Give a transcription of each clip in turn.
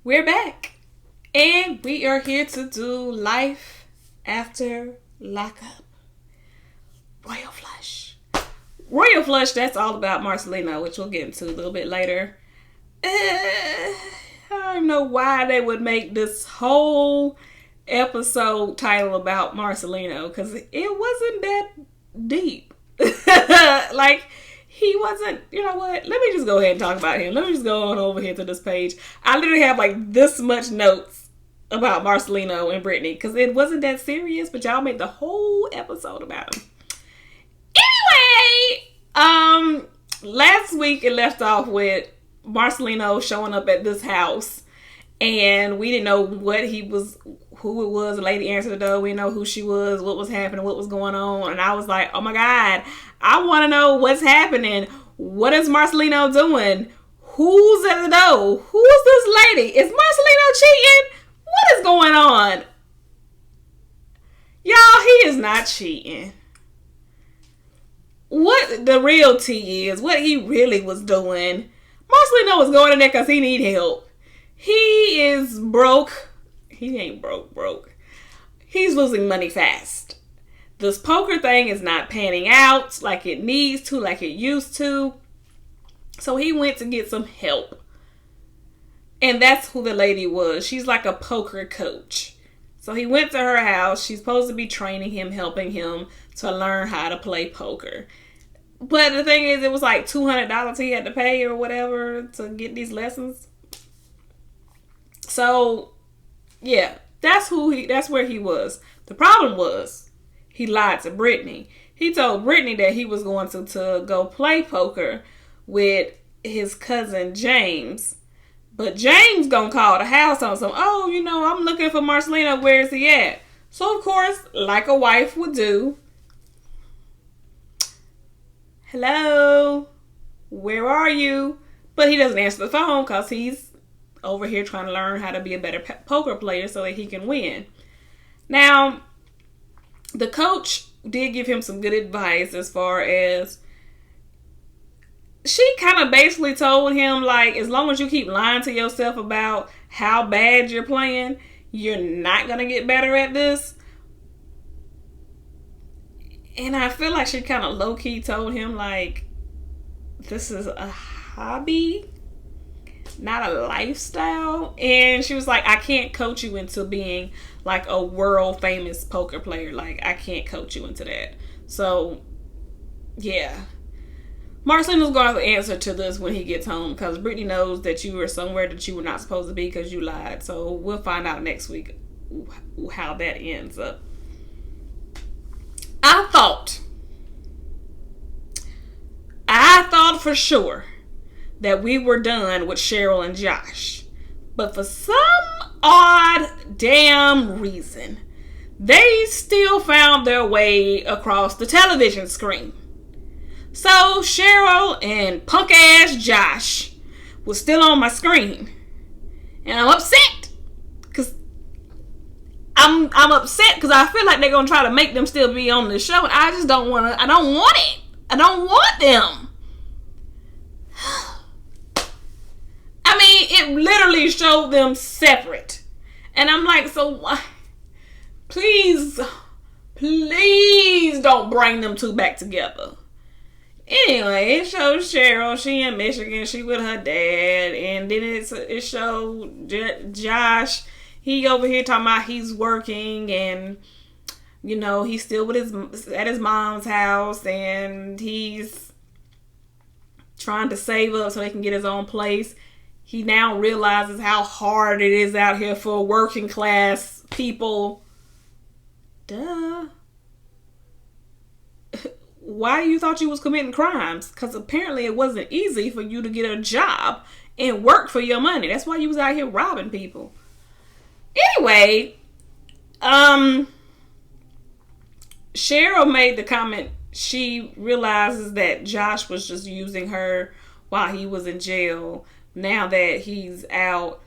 We're back, and we are here to do life after lockup. Royal Flush. Royal Flush, that's all about Marcelino, which we'll get into a little bit later. I don't know why they would make this whole episode title about Marcelino, because it wasn't that deep. Like, he wasn't, you know what? Let me just go ahead and talk about him. Let me just go on over here to this page. I literally have like this much notes about Marcelino and Brittany because it wasn't that serious, but y'all made the whole episode about him. Anyway, last week it left off with Marcelino showing up at this house, and we didn't know who it was. The lady answered the door. We didn't know who she was, what was happening, what was going on. And I was like, oh my God, I want to know what's happening. What is Marcelino doing? Who's at the door? Who's this lady? Is Marcelino cheating? What is going on? Y'all, he is not cheating. What the real tea is, what he really was doing. Marcelino was going in there because he need help. He is broke. He ain't broke. He's losing money fast. This poker thing is not panning out like it needs to, like it used to. So he went to get some help. And that's who the lady was. She's like a poker coach. So he went to her house. She's supposed to be training him, helping him to learn how to play poker. But the thing is, it was like $200 he had to pay or whatever to get these lessons. So, yeah, that's where he was. The problem was, he lied to Brittany. He told Brittany that he was going to go play poker with his cousin James. But James gonna call the house on some, I'm looking for Marcelino, where is he at? So, of course, like a wife would do, hello, where are you? But he doesn't answer the phone because he's over here trying to learn how to be a better poker player so that he can win. Now, the coach did give him some good advice as far as she kind of basically told him, like, as long as you keep lying to yourself about how bad you're playing, you're not going to get better at this. And I feel like she kind of low-key told him, like, this is a hobby, not a lifestyle. And she was like, I can't coach you into being like a world famous poker player. Like, I can't coach you into that. So, yeah. Marcelino's going to have to answer to this when he gets home because Brittany knows that you were somewhere that you were not supposed to be because you lied. So, we'll find out next week how that ends up. I thought for sure that we were done with Cheryl and Josh. But for some odd damn reason, they still found their way across the television screen. So Cheryl and punk ass Josh was still on my screen. And I'm upset. Because I'm upset because I feel like they're going to try to make them still be on the show. And I just don't want to. I don't want it. I don't want them. I mean, it literally showed them separate. And I'm like, so why? Please don't bring them two back together. Anyway, it shows Cheryl. She in Michigan. She with her dad. And then it showed Josh. He over here talking about he's working and, he's still at his mom's house and he's trying to save up so they can get his own place. He now realizes how hard it is out here for working class people. Duh. Why you thought you was committing crimes? Because apparently it wasn't easy for you to get a job and work for your money. That's why you was out here robbing people. Anyway, Cheryl made the comment she realizes that Josh was just using her while he was in jail. Now that he's out,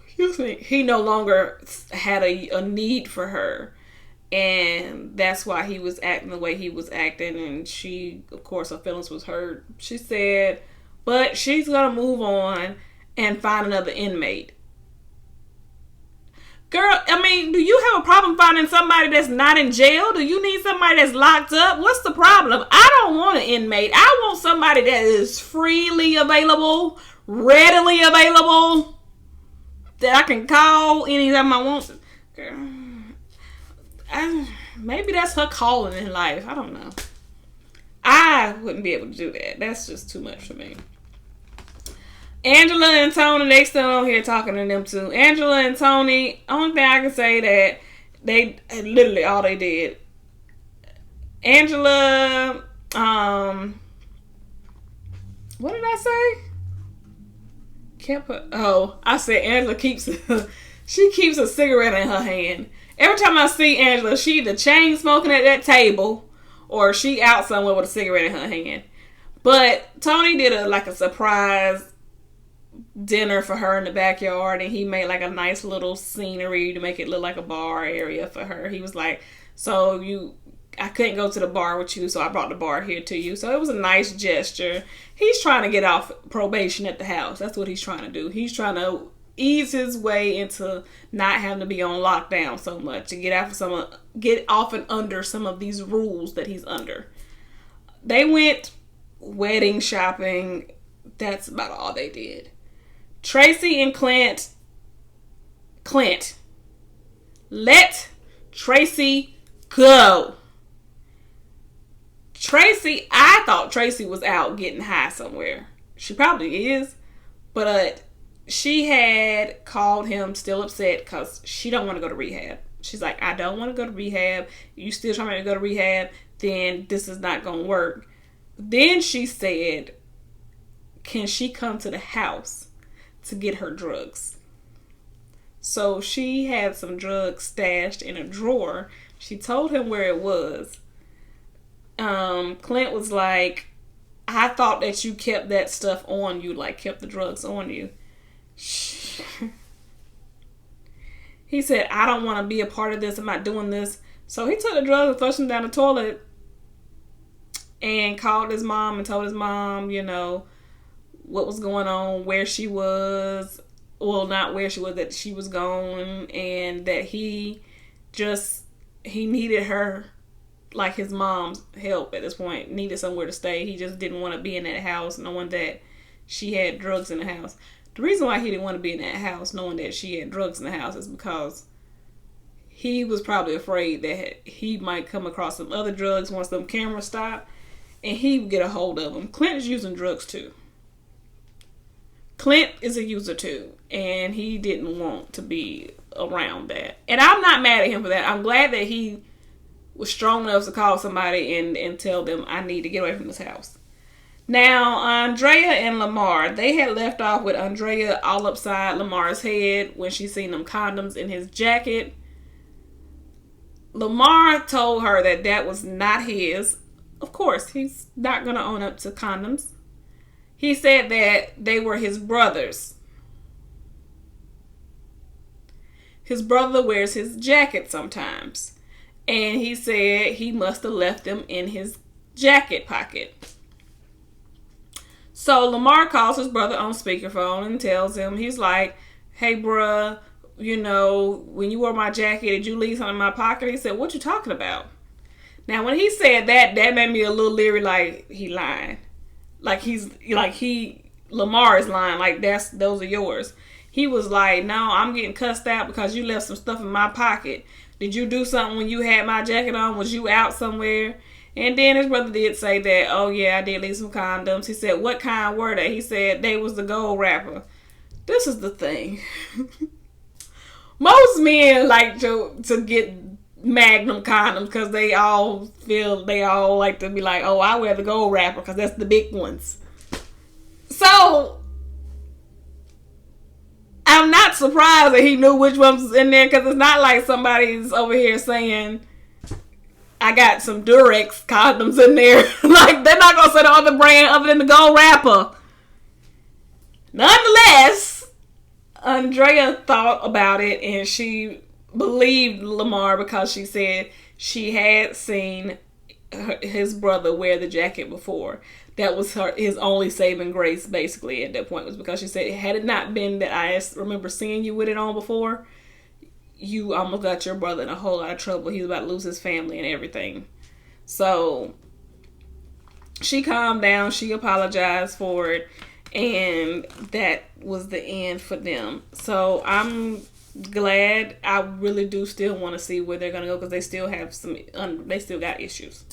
excuse me, he no longer had a need for her. And that's why he was acting the way he was acting. And she, of course, her feelings was hurt. She said, but she's gonna move on and find another inmate. Girl, I mean, do you have a problem finding somebody that's not in jail? Do you need somebody that's locked up? What's the problem? I don't want an inmate. I want somebody that is freely available, readily available, that I can call anytime I want. Girl, maybe that's her calling in life. I don't know. I wouldn't be able to do that. That's just too much for me. Angela and Tony, they still on here talking to them too. Angela and Tony, only thing I can say that they literally all they did. Angela, what did I say? I said Angela she keeps a cigarette in her hand. Every time I see Angela, she either chain smoking at that table or she out somewhere with a cigarette in her hand. But Tony did a surprise dinner for her in the backyard, and he made like a nice little scenery to make it look like a bar area for her. He was like, I couldn't go to the bar with you, so I brought the bar here to you. So it was a nice gesture. He's trying to get off probation at the house. That's what he's trying to do. He's trying to ease his way into not having to be on lockdown so much, to get off and under some of these rules that he's under. They went wedding shopping. That's about all they did. Tracy and Clint, let Tracy go. I thought Tracy was out getting high somewhere. She probably is, but she had called him still upset because she don't want to go to rehab. She's like, I don't want to go to rehab. You still trying to go to rehab? Then this is not going to work. Then she said, can she come to the house to get her drugs? So she had some drugs stashed in a drawer. She told him where it was. Clint was like, I thought that you kept that stuff on you, like kept the drugs on you. He said, I don't want to be a part of this. I'm not doing this. So he took the drugs and flushed them down the toilet and called his mom and told his mom, what was going on, where she was. Well, not where she was, that she was gone, and that he needed her, like his mom's help at this point, needed somewhere to stay. He just didn't want to be in that house knowing that she had drugs in the house. The reason why he didn't want to be in that house knowing that she had drugs in the house is because he was probably afraid that he might come across some other drugs once them cameras stop, and he would get a hold of them. Clint is using drugs too. Clint is a user too, and he didn't want to be around that. And I'm not mad at him for that. I'm glad that he was strong enough to call somebody and tell them, I need to get away from this house. Now, Andrea and Lamar, they had left off with Andrea all upside Lamar's head when she seen them condoms in his jacket. Lamar told her that was not his. Of course, he's not going to own up to condoms. He said that they were his brother's. His brother wears his jacket sometimes. And he said he must have left them in his jacket pocket. So Lamar calls his brother on speakerphone and tells him, he's like, hey, bruh, when you wore my jacket, did you leave something in my pocket? He said, what you talking about? Now, when he said that made me a little leery, like he lying. Lamar is lying, like those are yours. He was like, no, I'm getting cussed out because you left some stuff in my pocket. Did you do something when you had my jacket on? Was you out somewhere? And then his brother did say that, oh yeah, I did leave some condoms. He said, what kind were they? He said they was the gold wrapper. This is the thing. Most men like to get Magnum condoms because they all like to be like, oh, I wear the gold wrapper because that's the big ones. So I'm not surprised that he knew which ones was in there, because it's not like somebody's over here saying, I got some Durex condoms in there. Like, they're not going to say the other brand other than the gold wrapper. Nonetheless, Andrea thought about it, and she believed Lamar because she said she had seen his brother wear the jacket before. that was his only saving grace, basically, at that point, was because she said, had it not been that I remember seeing you with it on before, you almost got your brother in a whole lot of trouble. He was about to lose his family and everything. So she calmed down. She apologized for it. And that was the end for them. So I'm glad. I really do still want to see where they're going to go, because they still have they still got issues.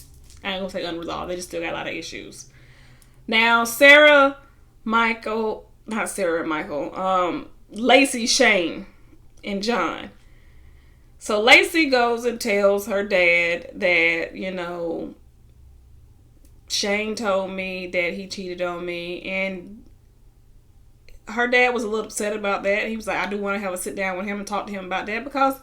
I ain't going to say unresolved. They just still got a lot of issues. Now, Lacey, Shane, and John. So Lacey goes and tells her dad that, Shane told me that he cheated on me, and her dad was a little upset about that. He was like, I do want to have a sit down with him and talk to him about that, because,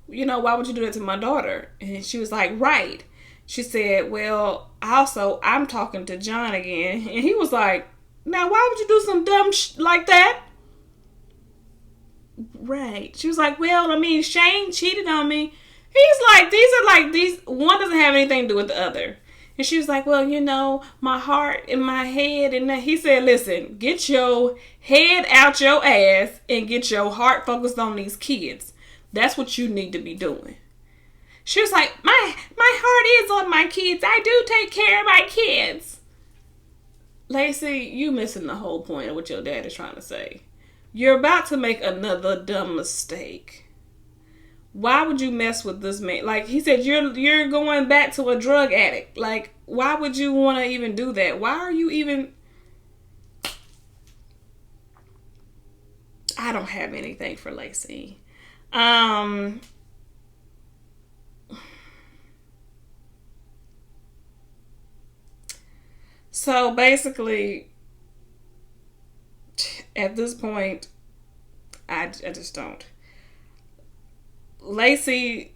why would you do that to my daughter? And she was like, right. She said, well, also, I'm talking to John again. And he was like, now, why would you do some dumb like that? Right. She was like, well, Shane cheated on me. He's like, these one doesn't have anything to do with the other. And she was like, well, my heart and my head. And he said, listen, get your head out your ass and get your heart focused on these kids. That's what you need to be doing. She was like, my heart is on my kids. I do take care of my kids. Lacey, you missing the whole point of what your dad is trying to say. You're about to make another dumb mistake. Why would you mess with this man? Like he said, you're going back to a drug addict. Like, why would you want to even do that? Why are you even... I don't have anything for Lacey. So basically, at this point, I just don't. Lacey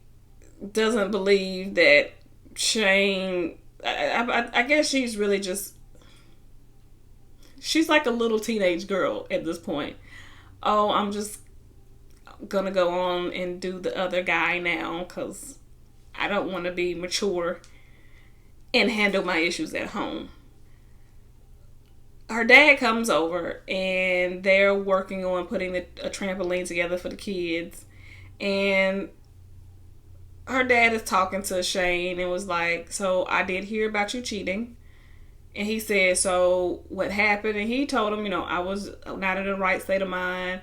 doesn't believe that Shane... I guess she's really just... She's like a little teenage girl at this point. Oh, I'm just gonna go on and do the other guy now because I don't want to be mature and handle my issues at home. Her dad comes over and they're working on putting a trampoline together for the kids. And her dad is talking to Shane and was like, so I did hear about you cheating. And he said, so what happened? And he told him, I was not in the right state of mind.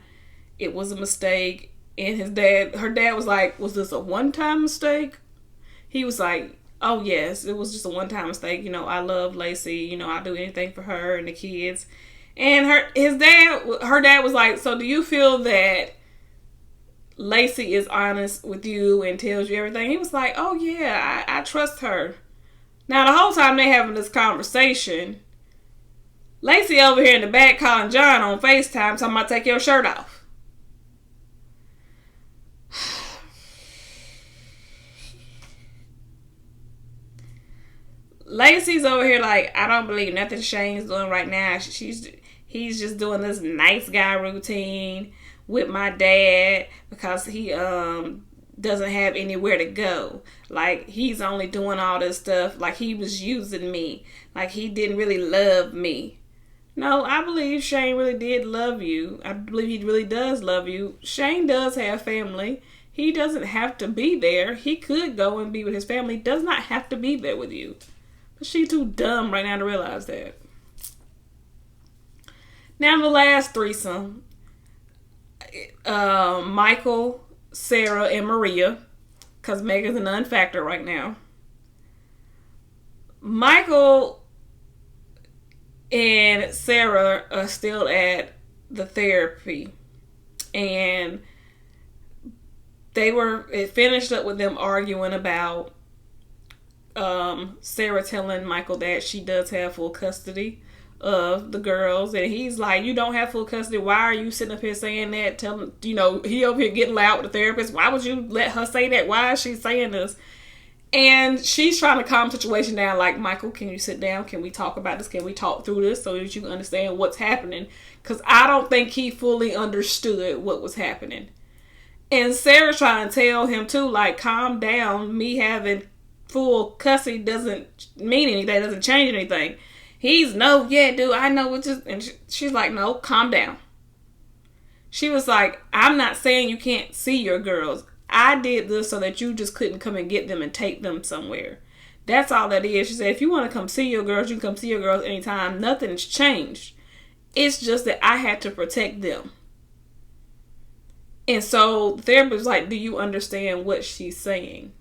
It was a mistake. And her dad was like, was this a one-time mistake? He was like, oh yes, it was just a one-time mistake. I love Lacey. I'll do anything for her and the kids. And her dad was like, so do you feel that Lacey is honest with you and tells you everything? He was like, oh yeah, I trust her. Now the whole time they having this conversation, Lacey over here in the back calling John on FaceTime talking about take your shirt off. Lacey's over here like, I don't believe nothing Shane's doing right now. He's just doing this nice guy routine with my dad because he doesn't have anywhere to go. Like, he's only doing all this stuff like he was using me. Like, he didn't really love me. No, I believe Shane really did love you. I believe he really does love you. Shane does have family. He doesn't have to be there. He could go and be with his family. He does not have to be there with you. But she's too dumb right now to realize that. Now the last threesome. Michael, Sarah, and Maria, because Megan's a non-factor right now. Michael and Sarah are still at the therapy, and it finished up with them arguing about Sarah telling Michael that she does have full custody of the girls, and he's like, you don't have full custody, why are you sitting up here saying that? Tell him, he over here getting loud with the therapist, why would you let her say that? Why is she saying this? And she's trying to calm the situation down, like, Michael, can you sit down? Can we talk about this? Can we talk through this so that you can understand what's happening? Because I don't think he fully understood what was happening. And Sarah's trying to tell him too, like, calm down, me having full custody doesn't mean anything, doesn't change anything. He's no, yeah, dude, I know what just, and she's like, no, calm down. She was like, I'm not saying you can't see your girls. I did this so that you just couldn't come and get them and take them somewhere. That's all that is. She said, if you want to come see your girls, you can come see your girls anytime. Nothing's changed. It's just that I had to protect them. And so the therapist was like, do you understand what she's saying?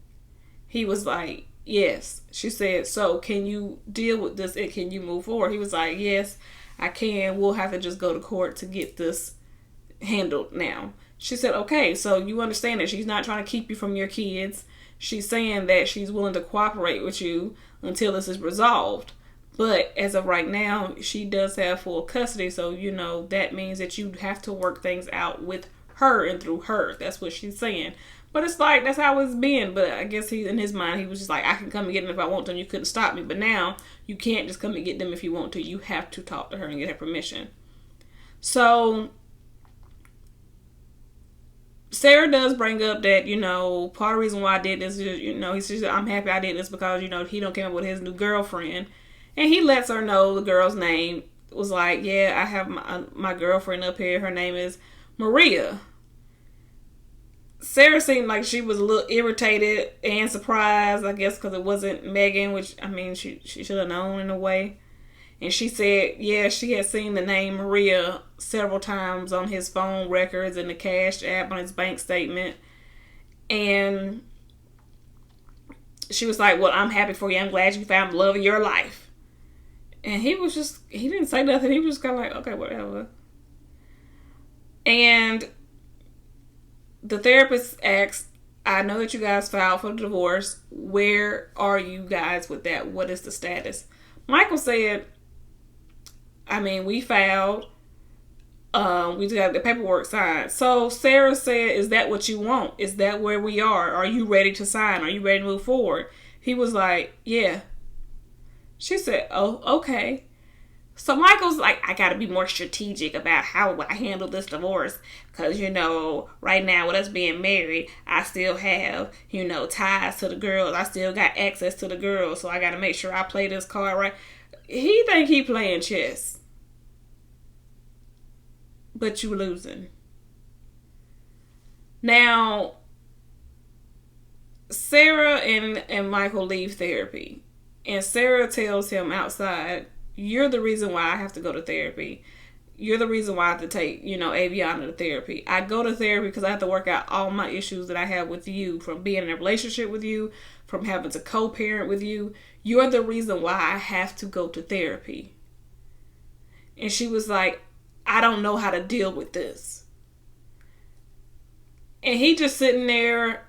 He was like, yes. She said, so can you deal with this and can you move forward? He was like, yes, I can. We'll have to just go to court to get this handled now. She said, okay, so you understand that she's not trying to keep you from your kids. She's saying that she's willing to cooperate with you until this is resolved. But as of right now, she does have full custody. So, that means that you have to work things out with her and through her. That's what she's saying. But it's like, that's how it's been. But I guess in his mind, he was just like, I can come and get them if I want to, and you couldn't stop me. But now, you can't just come and get them if you want to. You have to talk to her and get her permission. So Sarah does bring up that, part of the reason why I did this is, he says, I'm happy I did this because, he don't came up with his new girlfriend. And he lets her know the girl's name. Was like, yeah, I have my girlfriend up here. Her name is Maria. Sarah seemed like she was a little irritated and surprised, I guess, because it wasn't Megan, which, she should have known in a way. And she said, yeah, she had seen the name Maria several times on his phone records and the cash app on his bank statement. And she was like, well, I'm happy for you. I'm glad you found the love of your life. And he didn't say nothing. He was just kind of like, okay, whatever. And the therapist asked, I know that you guys filed for the divorce. Where are you guys with that? What is the status? Michael said, we filed. We just got the paperwork signed. So Sarah said, is that what you want? Is that where we are? Are you ready to sign? Are you ready to move forward? He was like, yeah. She said, oh, okay. So Michael's like, I got to be more strategic about how I handle this divorce. Because, right now with us being married, I still have, ties to the girls. I still got access to the girls. So I got to make sure I play this card right. He think he playing chess. But you losing. Now, Sarah and Michael leave therapy. And Sarah tells him outside, you're the reason why I have to go to therapy. You're the reason why I have to take, Aviana to therapy. I go to therapy because I have to work out all my issues that I have with you, from being in a relationship with you, from having to co-parent with you. You're the reason why I have to go to therapy. And she was like, I don't know how to deal with this. And he just sitting there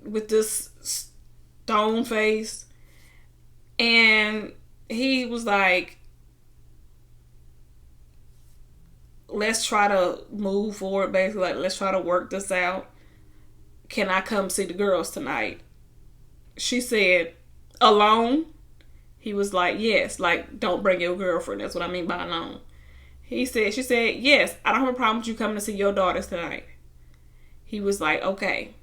with this stone face. And he was like, let's try to move forward, basically. Like, let's try to work this out. Can I come see the girls tonight? She said, alone? He was like, yes. Like, don't bring your girlfriend. That's what I mean by alone. She said, yes, I don't have a problem with you coming to see your daughters tonight. He was like, okay.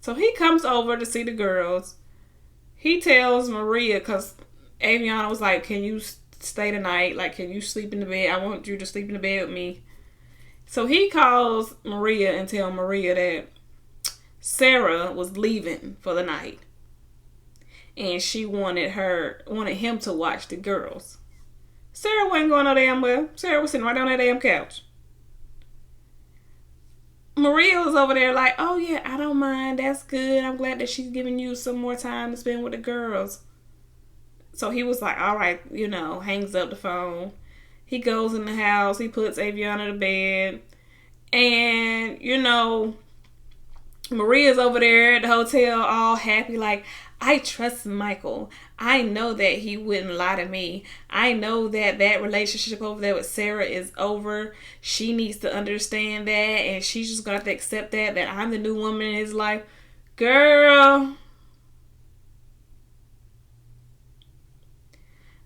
So he comes over to see the girls. He tells Maria, because Aviana was like, can you stay tonight? Like, can you sleep in the bed? I want you to sleep in the bed with me. So he calls Maria and tells Maria that Sarah was leaving for the night. And she wanted him to watch the girls. Sarah wasn't going no damn well. Sarah was sitting right on that damn couch. Maria was over there like, oh yeah, I don't mind. That's good. I'm glad that she's giving you some more time to spend with the girls. So he was like, all right, hangs up the phone. He goes in the house. He puts Aviana to bed. And, Maria's over there at the hotel all happy like, I trust Michael. I know that he wouldn't lie to me. I know that relationship over there with Sarah is over. She needs to understand that, and she's just going to have to accept that I'm the new woman in his life. Girl,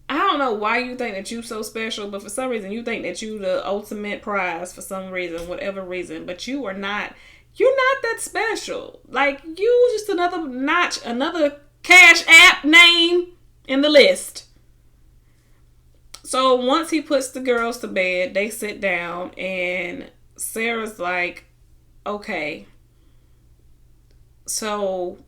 I don't know why you think that you so special, but for some reason you think that you the ultimate prize for some reason, whatever reason, but you are not. You're not that special. Like, you just another notch, another Cash App name in the list. So once he puts the girls to bed, they sit down, and Sarah's like, okay, so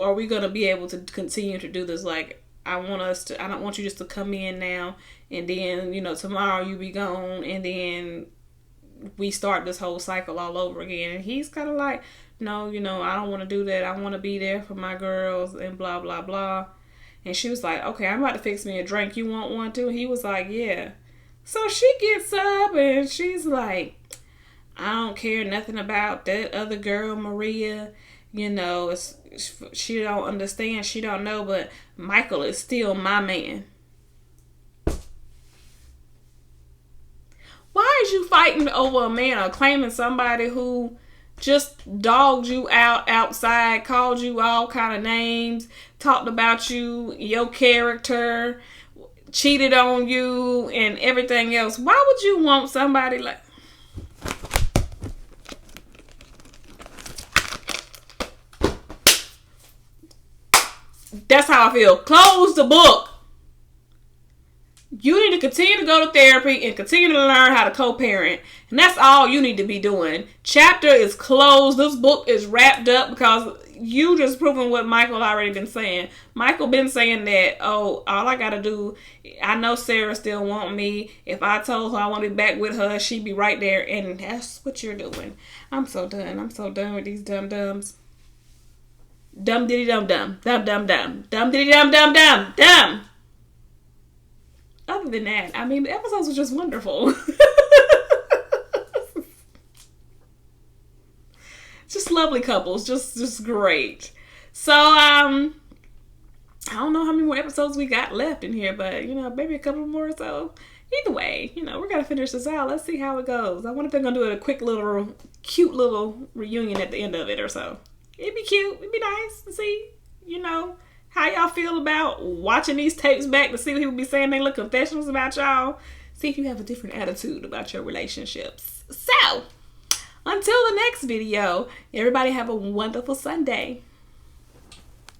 are we going to be able to continue to do this? Like, I don't want you just to come in now and then, tomorrow you be gone and then we start this whole cycle all over again. And he's kind of like, no, I don't want to do that. I want to be there for my girls and blah, blah, blah. And she was like, okay, I'm about to fix me a drink. You want one too? He was like, yeah. So she gets up and she's like, I don't care nothing about that other girl, Maria. She don't understand. She don't know, but Michael is still my man. Why is you fighting over a man or claiming somebody who just dogged you out outside, called you all kind of names, talked about you, your character, cheated on you, and everything else? Why would you want somebody like... That's how I feel. Close the book. You need to continue to go to therapy and continue to learn how to co-parent. And that's all you need to be doing. Chapter is closed. This book is wrapped up because you just proving what Michael already been saying. Michael been saying that, oh, all I got to do, I know Sarah still want me. If I told her I want to be back with her, she'd be right there. And that's what you're doing. I'm so done. I'm so done with these dum-dums. Dum diddy dum dum. Dum dum dum. Dum diddy dum dum dum. Dum. Other than that, I mean, the episodes were just wonderful. Just lovely couples. Just great. So, I don't know how many more episodes we got left in here, but, maybe a couple more or so. Either way, we're going to finish this out. Let's see how it goes. I wonder if they're going to do a quick little, cute little reunion at the end of it or so. It'd be cute. It'd be nice to see, how y'all feel about watching these tapes back to see what people be saying. They look confessionals about y'all. See if you have a different attitude about your relationships. So, until the next video, everybody have a wonderful Sunday.